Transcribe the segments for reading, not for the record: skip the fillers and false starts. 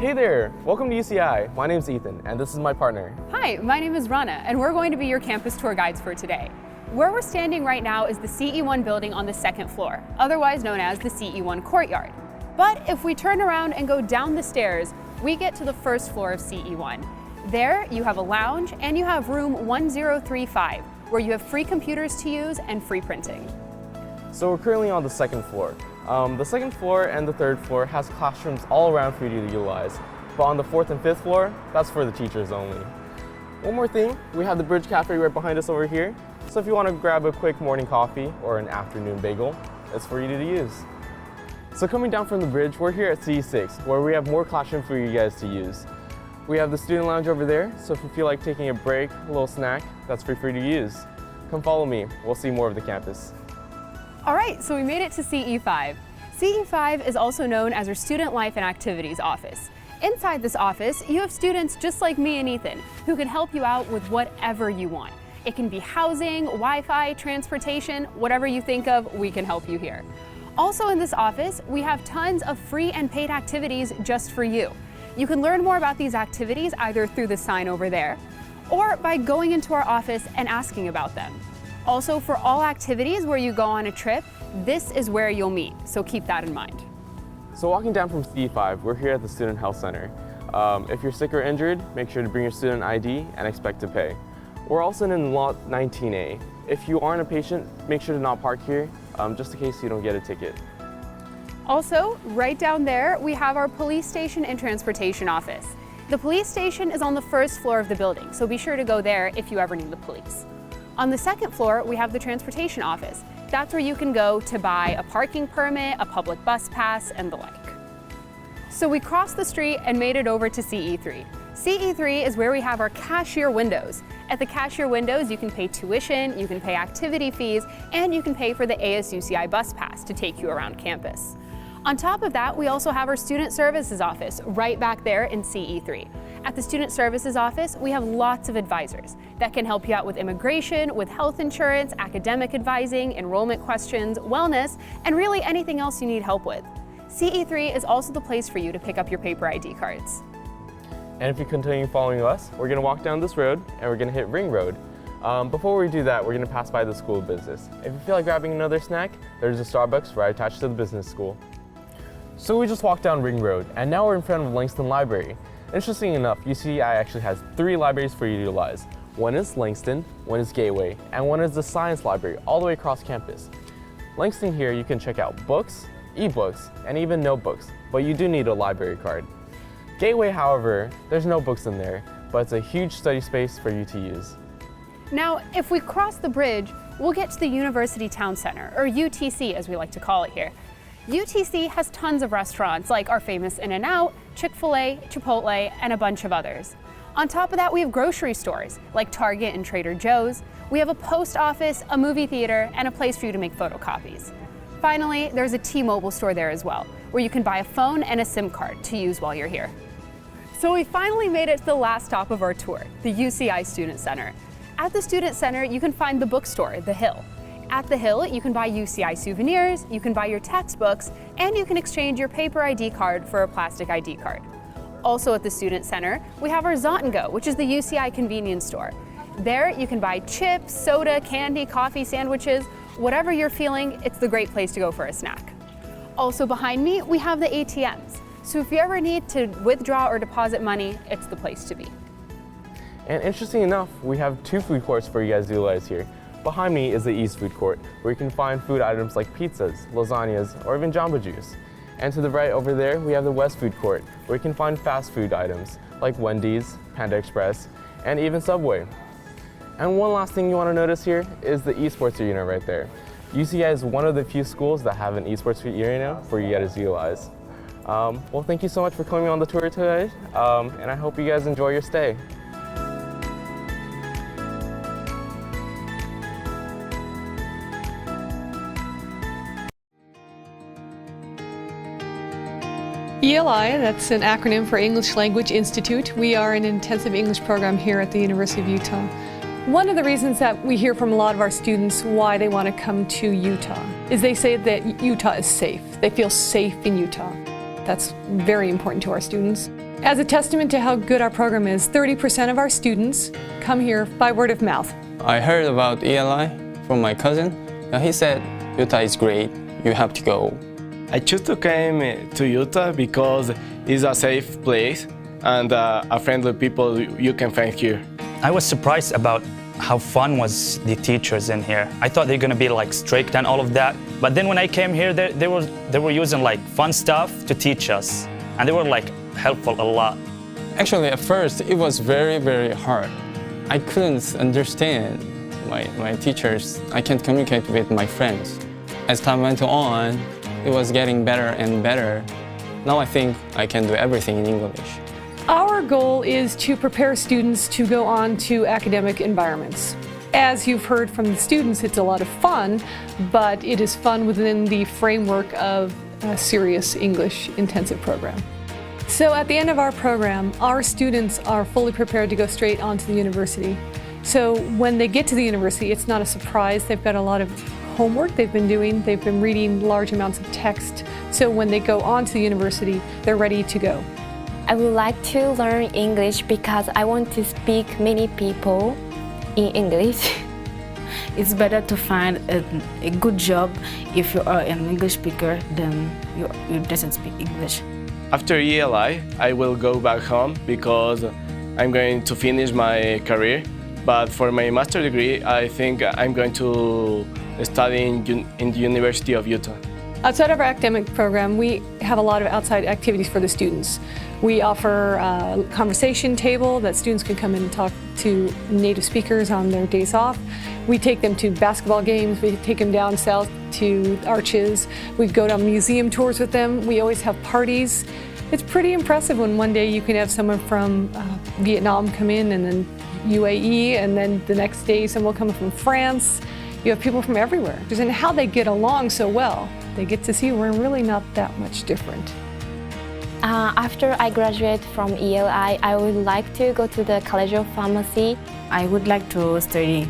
Hey there, welcome to UCI. My name's Ethan, and this is my partner. Hi, my name is Rana, and we're going to be your campus tour guides for today. Where we're standing right now is the CE1 building on the second floor, otherwise known as the CE1 courtyard. But if we turn around and go down the stairs, we get to the first floor of CE1. There, you have a lounge, and you have room 1035, where you have free computers to use and free printing. So we're currently on the second floor. The second floor and the third floor has classrooms all around for you to utilize. But on the fourth and fifth floor, that's for the teachers only. One more thing, we have the Bridge Cafe right behind us over here. So if you want to grab a quick morning coffee or an afternoon bagel, it's for you to use. So coming down from the bridge, we're here at CE6, where we have more classrooms for you guys to use. We have the student lounge over there, so if you feel like taking a break, a little snack, that's free for you to use. Come follow me, we'll see more of the campus. All right, so we made it to CE5. CE5 is also known as our Student Life and Activities Office. Inside this office, you have students just like me and Ethan who can help you out with whatever you want. It can be housing, Wi-Fi, transportation, whatever you think of, we can help you here. Also in this office, we have tons of free and paid activities just for you. You can learn more about these activities either through the sign over there or by going into our office and asking about them. Also, for all activities where you go on a trip, this is where you'll meet, so keep that in mind. So walking down from CE5, we're here at the Student Health Center. If you're sick or injured, make sure to bring your student ID and expect to pay. We're also in lot 19A. If you aren't a patient, make sure to not park here, just in case you don't get a ticket. Also, right down there, we have our police station and transportation office. The police station is on the first floor of the building, so be sure to go there if you ever need the police. On the second floor, we have the transportation office. That's where you can go to buy a parking permit, a public bus pass, and the like. So we crossed the street and made it over to CE3. CE3 is where we have our cashier windows. At the cashier windows, you can pay tuition, you can pay activity fees, and you can pay for the ASUCI bus pass to take you around campus. On top of that, we also have our Student Services office right back there in CE3. At the Student Services office, we have lots of advisors that can help you out with immigration, with health insurance, academic advising, enrollment questions, wellness, and really anything else you need help with. CE3 is also the place for you to pick up your paper ID cards. And if you continue following us, we're going to walk down this road and we're going to hit Ring Road. Before we do that, we're going to pass by the School of Business. If you feel like grabbing another snack, there's a Starbucks right attached to the business school. So we just walked down Ring Road, and now we're in front of Langston Library. Interesting enough, UCI actually has 3 libraries for you to utilize. One is Langston, one is Gateway, and one is the Science Library all the way across campus. Langston here, you can check out books, ebooks, and even notebooks, but you do need a library card. Gateway, however, there's no books in there, but it's a huge study space for you to use. Now, if we cross the bridge, we'll get to the University Town Center, or UTC as we like to call it here. UTC has tons of restaurants like our famous In-N-Out, Chick-fil-A, Chipotle, and a bunch of others. On top of that, we have grocery stores like Target and Trader Joe's. We have a post office, a movie theater, and a place for you to make photocopies. Finally, there's a T-Mobile store there as well, where you can buy a phone and a SIM card to use while you're here. So we finally made it to the last stop of our tour, the UCI Student Center. At the Student Center, you can find the bookstore, The Hill. At The Hill, you can buy UCI souvenirs, you can buy your textbooks, and you can exchange your paper ID card for a plastic ID card. Also at the Student Center, we have our Zot & Go, which is the UCI convenience store. There, you can buy chips, soda, candy, coffee, sandwiches, whatever you're feeling, it's the great place to go for a snack. Also behind me, we have the ATMs. So if you ever need to withdraw or deposit money, it's the place to be. And interesting enough, we have two food courts for you guys to utilize here. Behind me is the East Food Court, where you can find food items like pizzas, lasagnas, or even Jamba Juice. And to the right over there, we have the West Food Court, where you can find fast food items like Wendy's, Panda Express, and even Subway. And one last thing you want to notice here is the esports arena right there. UCI is one of the few schools that have an esports arena for you guys to utilize. Well, thank you so much for coming on the tour today, and I hope you guys enjoy your stay. ELI, that's an acronym for English Language Institute. We are an intensive English program here at the University of Utah. One of the reasons that we hear from a lot of our students why they want to come to Utah is they say that Utah is safe. They feel safe in Utah. That's very important to our students. As a testament to how good our program is, 30% of our students come here by word of mouth. I heard about ELI from my cousin. He said, Utah is great, you have to go. I choose to come to Utah because it's a safe place and a friendly people you can find here. I was surprised about how fun was the teachers in here. I thought they were gonna be like strict and all of that, but then when I came here, they were using like fun stuff to teach us, and they were like helpful a lot. Actually, at first, it was very, very hard. I couldn't understand my teachers. I can't communicate with my friends. As time went on, it was getting better and better. Now I think I can do everything in English. Our goal is to prepare students to go on to academic environments. As you've heard from the students, it's a lot of fun, but it is fun within the framework of a serious English intensive program. So at the end of our program, our students are fully prepared to go straight onto the university. So when they get to the university, it's not a surprise. They've got a lot of homework they've been doing. They've been reading large amounts of text. So when they go on to the university, they're ready to go. I would like to learn English because I want to speak many people in English. It's better to find a good job if you are an English speaker than you doesn't speak English. After ELI, I will go back home because I'm going to finish my career. But for my master's degree, I think I'm going to study in the University of Utah. Outside of our academic program, we have a lot of outside activities for the students. We offer a conversation table that students can come in and talk to native speakers on their days off. We take them to basketball games, we take them down south to Arches, we go on museum tours with them, we always have parties. It's pretty impressive when one day you can have someone from Vietnam come in, and then UAE, and then the next day someone coming from France. You have people from everywhere. And how they get along so well, they get to see we're really not that much different. After I graduate from ELI, I would like to go to the College of Pharmacy. I would like to study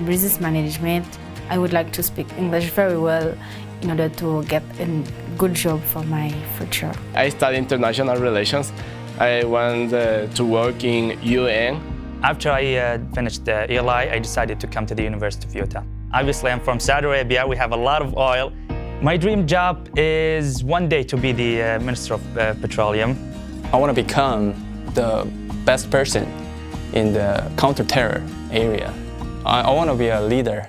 business management. I would like to speak English very well in order to get a good job for my future. I study international relations. I want to work in UN. After I finished the ELI, I decided to come to the University of Utah. Obviously, I'm from Saudi Arabia. We have a lot of oil. My dream job is one day to be the Minister of Petroleum. I want to become the best person in the counter-terror area. I want to be a leader.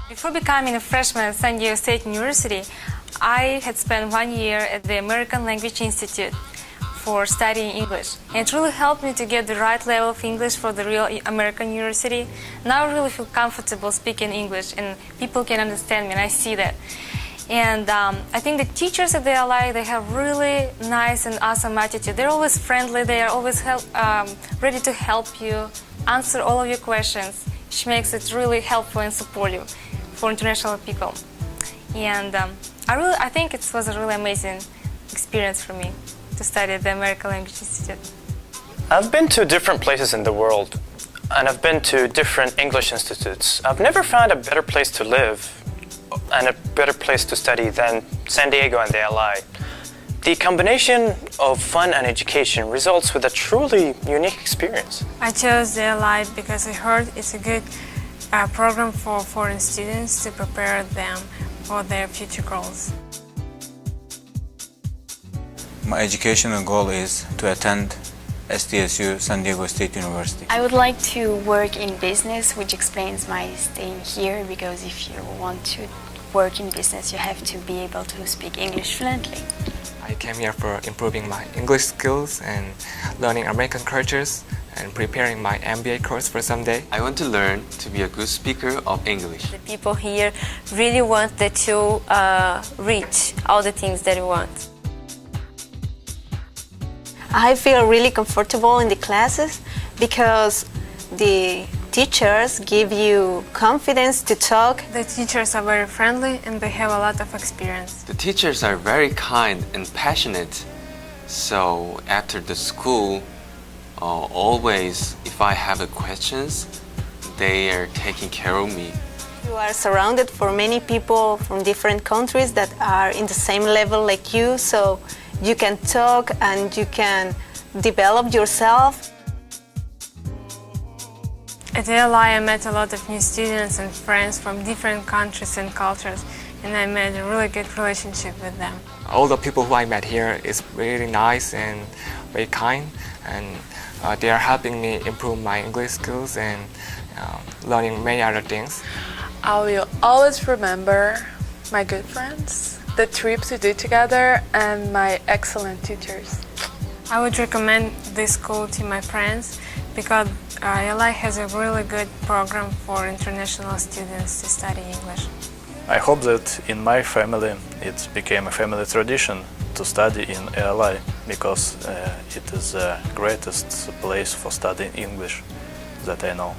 Before becoming a freshman at San Diego State University, I had spent 1 year at the American Language Institute for studying English. And it really helped me to get the right level of English for the real American university. Now I really feel comfortable speaking English and people can understand me and I see that. And I think the teachers at the LI, they have really nice and awesome attitude. They're always friendly, they are always ready to help you, answer all of your questions, which makes it really helpful and supportive for international people. And I think it was a really amazing experience for me to study at the American Language Institute. I've been to different places in the world, and I've been to different English institutes. I've never found a better place to live and a better place to study than San Diego and the LI. The combination of fun and education results with a truly unique experience. I chose the LI because I heard it's a good program for foreign students to prepare them for their future goals. My educational goal is to attend SDSU, San Diego State University. I would like to work in business, which explains my staying here, because if you want to work in business, you have to be able to speak English fluently. I came here for improving my English skills and learning American cultures and preparing my MBA course for someday. I want to learn to be a good speaker of English. The people here really want to reach all the things that you want. I feel really comfortable in the classes because the teachers give you confidence to talk. The teachers are very friendly and they have a lot of experience. The teachers are very kind and passionate. So after the school, always if I have questions, they are taking care of me. You are surrounded for many people from different countries that are in the same level like you, so you can talk and you can develop yourself. At LI, I met a lot of new students and friends from different countries and cultures, and I made a really good relationship with them. All the people who I met here is really nice and very kind, and they are helping me improve my English skills and learning many other things. I will always remember my good friends, the trips we did together, and my excellent teachers. I would recommend this school to my friends because LI has a really good program for international students to study English. I hope that in my family it became a family tradition to study in LI because it is the greatest place for studying English that I know.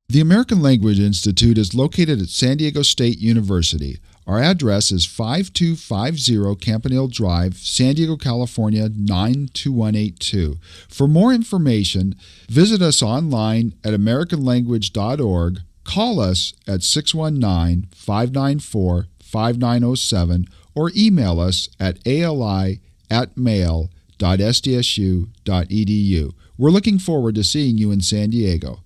The American Language Institute is located at San Diego State University. Our address is 5250 Campanile Drive, San Diego, California 92182. For more information, visit us online at americanlanguage.org, call us at 619-594-5907, or email us at ali@mail.sdsu.edu. We're looking forward to seeing you in San Diego.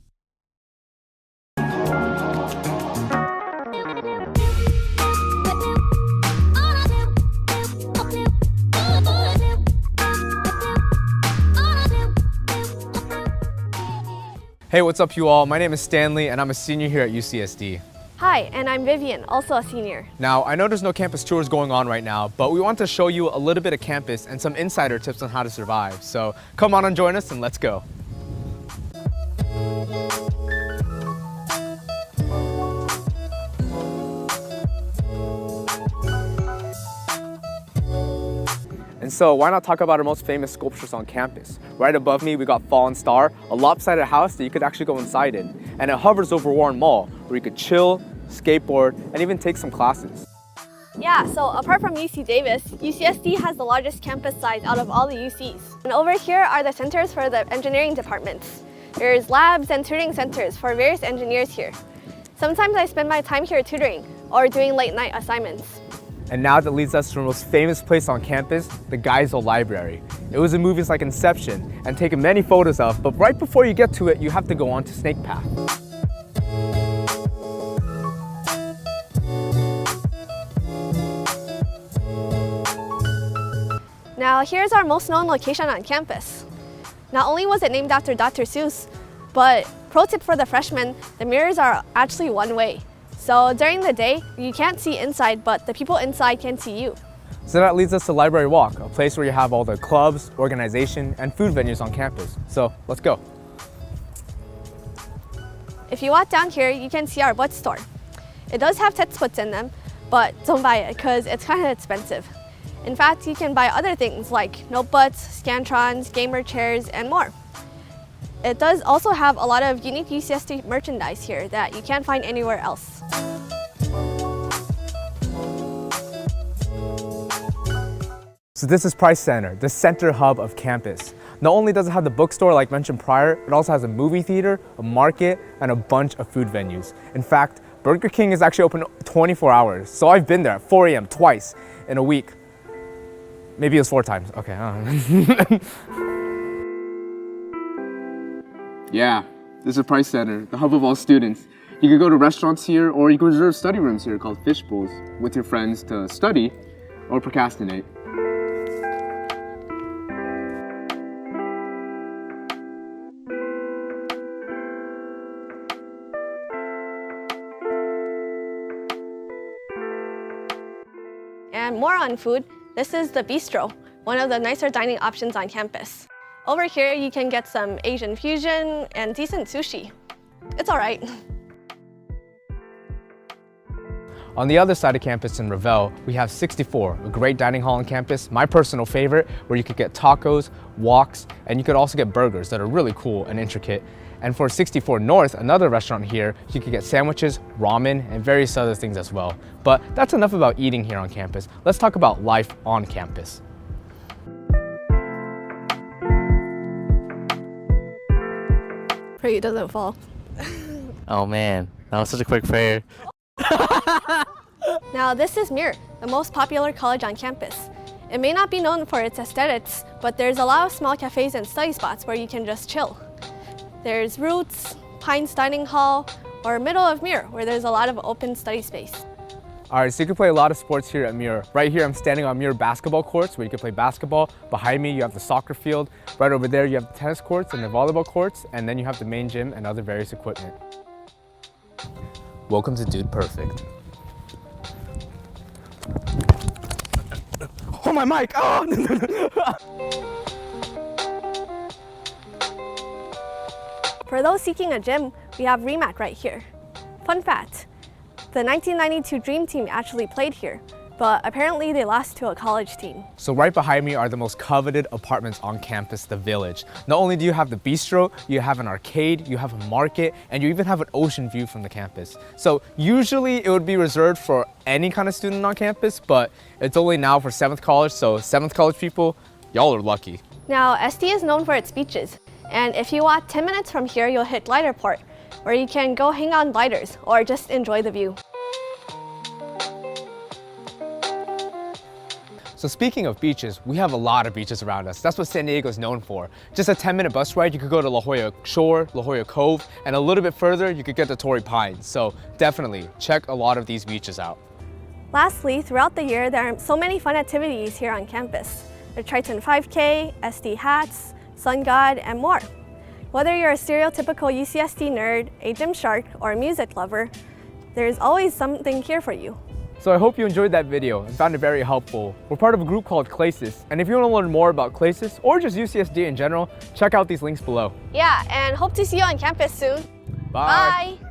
Hey, what's up you all? My name is Stanley and I'm a senior here at UCSD. Hi, and I'm Vivian, also a senior. Now, I know there's no campus tours going on right now, but we want to show you a little bit of campus and some insider tips on how to survive. So come on and join us and let's go. And so why not talk about our most famous sculptures on campus? Right above me, we got Fallen Star, a lopsided house that you could actually go inside in. And it hovers over Warren Mall, where you could chill, skateboard, and even take some classes. Yeah, so apart from UC Davis, UCSD has the largest campus size out of all the UCs. And over here are the centers for the engineering departments. There's labs and tutoring centers for various engineers here. Sometimes I spend my time here tutoring or doing late night assignments. And now that leads us to the most famous place on campus, the Geisel Library. It was in movies like Inception and taken many photos of, but right before you get to it, you have to go on to Snake Path. Now here's our most known location on campus. Not only was it named after Dr. Seuss, but pro tip for the freshmen, the mirrors are actually one way. So during the day, you can't see inside, but the people inside can see you. So that leads us to Library Walk, a place where you have all the clubs, organization, and food venues on campus. So let's go. If you walk down here, you can see our bookstore. It does have textbooks in them, but don't buy it because it's kind of expensive. In fact, you can buy other things like notebooks, scantrons, gamer chairs, and more. It does also have a lot of unique UCSD merchandise here that you can't find anywhere else. So this is Price Center, the center hub of campus. Not only does it have the bookstore like mentioned prior, it also has a movie theater, a market, and a bunch of food venues. In fact, Burger King is actually open 24 hours. So I've been there at 4 a.m. twice in a week. Maybe it was 4 times. Okay. Yeah, this is Price Center, the hub of all students. You could go to restaurants here, or you can reserve study rooms here called fish bowls with your friends to study or procrastinate. And more on food, this is the Bistro, one of the nicer dining options on campus. Over here, you can get some Asian fusion and decent sushi. It's all right. On the other side of campus in Revelle, we have 64, a great dining hall on campus, my personal favorite, where you could get tacos, woks, and you could also get burgers that are really cool and intricate. And for 64 North, another restaurant here, you could get sandwiches, ramen, and various other things as well. But that's enough about eating here on campus. Let's talk about life on campus. Pray it doesn't fall. Oh man, that was such a quick prayer. Now this is Muir, the most popular college on campus. It may not be known for its aesthetics, but there's a lot of small cafes and study spots where you can just chill. There's Roots, Pines Dining Hall, or Middle of Muir, where there's a lot of open study space. All right, so you can play a lot of sports here at Muir. Right here, I'm standing on Muir basketball courts where you can play basketball. Behind me, you have the soccer field. Right over there, you have the tennis courts and the volleyball courts, and then you have the main gym and other various equipment. Welcome to Dude Perfect. Oh, my mic! Oh! For those seeking a gym, we have REMAC right here. Fun fact, the 1992 Dream Team actually played here, but apparently they lost to a college team. So right behind me are the most coveted apartments on campus, the Village. Not only do you have the bistro, you have an arcade, you have a market, and you even have an ocean view from the campus. So usually it would be reserved for any kind of student on campus, but it's only now for 7th College, so 7th College people, y'all are lucky. Now, SD is known for its beaches, and if you walk 10 minutes from here, you'll hit Glider Port, where you can go hang on gliders or just enjoy the view. So speaking of beaches, we have a lot of beaches around us. That's what San Diego is known for. Just a 10-minute bus ride, you could go to La Jolla Shore, La Jolla Cove, and a little bit further, you could get to Torrey Pines. So definitely check a lot of these beaches out. Lastly, throughout the year, there are so many fun activities here on campus. The Triton 5K, SD Hats, Sun God, and more. Whether you're a stereotypical UCSD nerd, a gym shark, or a music lover, there's always something here for you. So I hope you enjoyed that video and found it very helpful. We're part of a group called Clasis, and if you want to learn more about Clasis or just UCSD in general, check out these links below. Yeah, and hope to see you on campus soon. Bye. Bye.